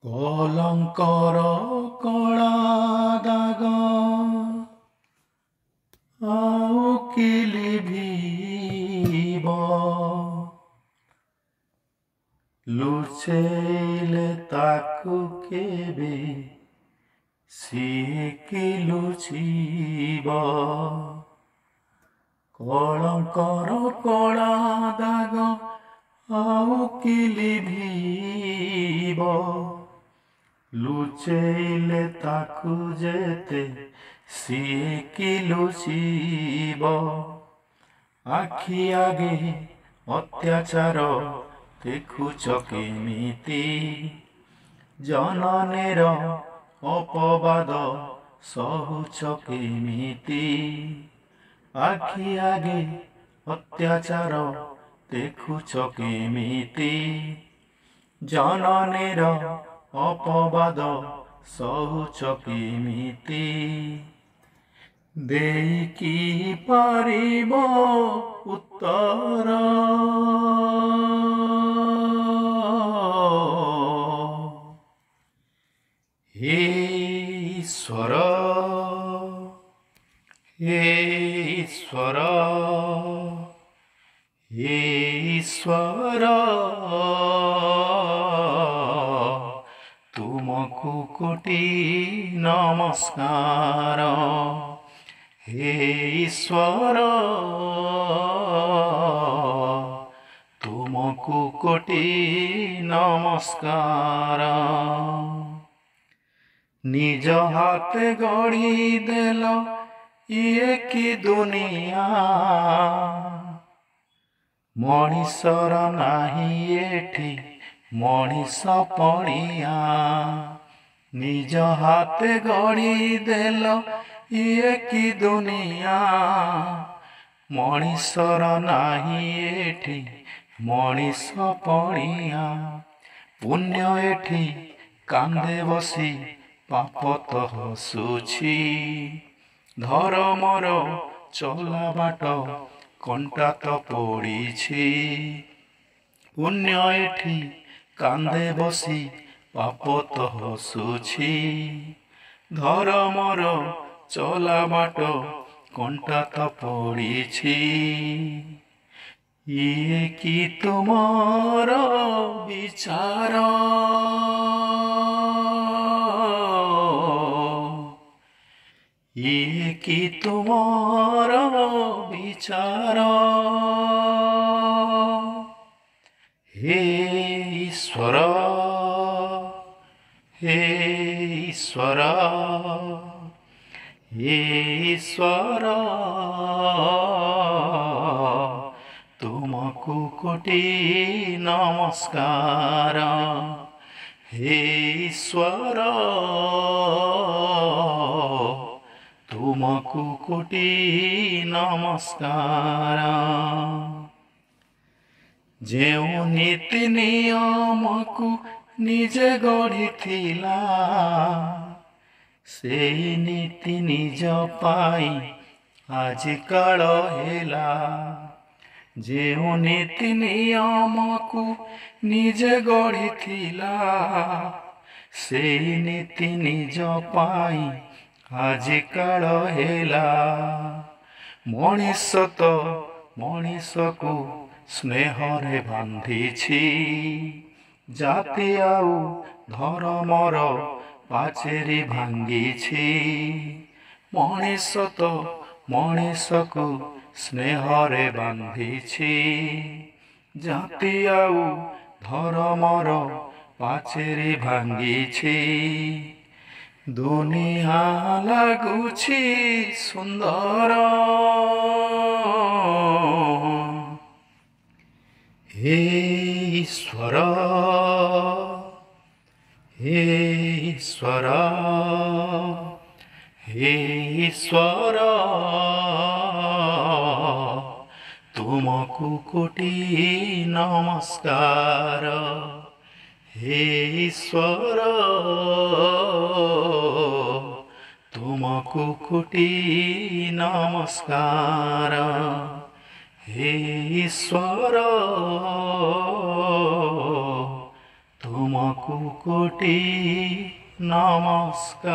କଲଙ୍କର କଳା ଦାଗ ଆଉ କି ଲିଭିବ, ଲୁଚେଇଲେ ତାକୁ କେବେ ସିଏ କି ଲୁଚିବ। କଳଙ୍କର କଳା ଦାଗ ଆଉ କି ଲିଭିବ, ଲୁଚେଇଲେ ତାକୁ ଯେତେ ସିଏ କି ଲୁଚିବ। ଆଖି ଆଗେ ଅତ୍ୟାଚାର ଦେଖୁଛ କେମିତି, ଜନନୀର ଅପବାଦ ସହୁଛ କେମିତି। ଆଖି ଆଗେ ଅତ୍ୟାଚାର ଦେଖୁଛ କେମିତି, ଜନନୀର ଅପବାଦ ସହୁଛ କେମିତି। ଦେଇକି ପାରିବ ଉତ୍ତର, ହେ ଈଶ୍ୱର, ହେ ଈଶ୍ୱର, ହେ ଈଶ୍ୱର, ତୁମକୁ କୋଟି ନମସ୍କାର। ହେ ଈଶ୍ୱର, ତୁମକୁ କୋଟି ନମସ୍କାର। ନିଜ ହାତେ ଗଢ଼ିଦେଲ ଇଏ କି ଦୁନିଆ, ମଣିଷର ନାହିଁ ଏଠି ମଣିଷ ପଣିଆ। ନିଜ ହାତେ ଗଢ଼ିଦେଲ ଇଏ କି ଦୁନିଆ, ମଣିଷର ନାହିଁ ଏଠି ମଣିଷ ପଣିଆ। ପୁଣ୍ୟ ଏଠି କାନ୍ଧେ ବସି ପାପ ତ ହସୁଛି, ଧର୍ମର ଚଲା ବାଟ କଣ୍ଟା ତ ପଡ଼ିଛି। ପୁଣ୍ୟ ଏଠି କାନ୍ଧେ ବସି ପାପ ତ ହସୁଛି, ଧର୍ମର ଚଲା ବାଟ କଣ୍ଟା ତ ପଡ଼ିଛି। ଇଏ କି ତୁମର ବିଚାର, ଇଏ କି ତୁମର ବିଚାର। ହେ ଈଶ୍ୱର, ହେ ଈଶ୍ୱର, ହେ ଈଶ୍ୱର, ତୁମକୁ କୋଟି ନମସ୍କାର। ହେ ଈଶ୍ୱର, ତୁମକୁ କୋଟି ନମସ୍କାର। ଯେଉଁ ନୀତି ନିୟମକୁ ନିଜେ ଗଢ଼ିଥିଲା, ସେଇ ନୀତି ନିଜ ପାଇଁ ଆଜିକାଳ ହେଲା। ଯେଉଁ ନୀତି ନିୟମକୁ ନିଜେ ଗଢ଼ିଥିଲା, ସେଇ ନୀତି ନିଜ ପାଇଁ ଆଜିକାଳ ହେଲା। ମଣିଷ ତ ମଣିଷକୁ ସ୍ନେହରେ ବାନ୍ଧିଛି, ଜାତି ଆଉ ଧର୍ମର ପାଚେରୀ ଭାଙ୍ଗିଛି। ମଣିଷ ତ ମଣିଷକୁ ସ୍ନେହରେ ବାନ୍ଧିଛି, ଜାତି ଆଉ ଧର୍ମର ପାଚେରୀ ଭାଙ୍ଗିଛି। ଦୁନିଆ ଲାଗୁଛି ସୁନ୍ଦର, ହେ ଈଶ୍ୱର, ହେ ଈଶ୍ୱର, ହେ ଈଶ୍ୱର, ତୁମକୁ କୋଟି ନମସ୍କାର। ହେ ଈଶ୍ୱର, ତୁମକୁ କୋଟି ନମସ୍କାର। ହେ ଈଶ୍ୱର, ତୁମ तुमकु कोटि नमस्कार।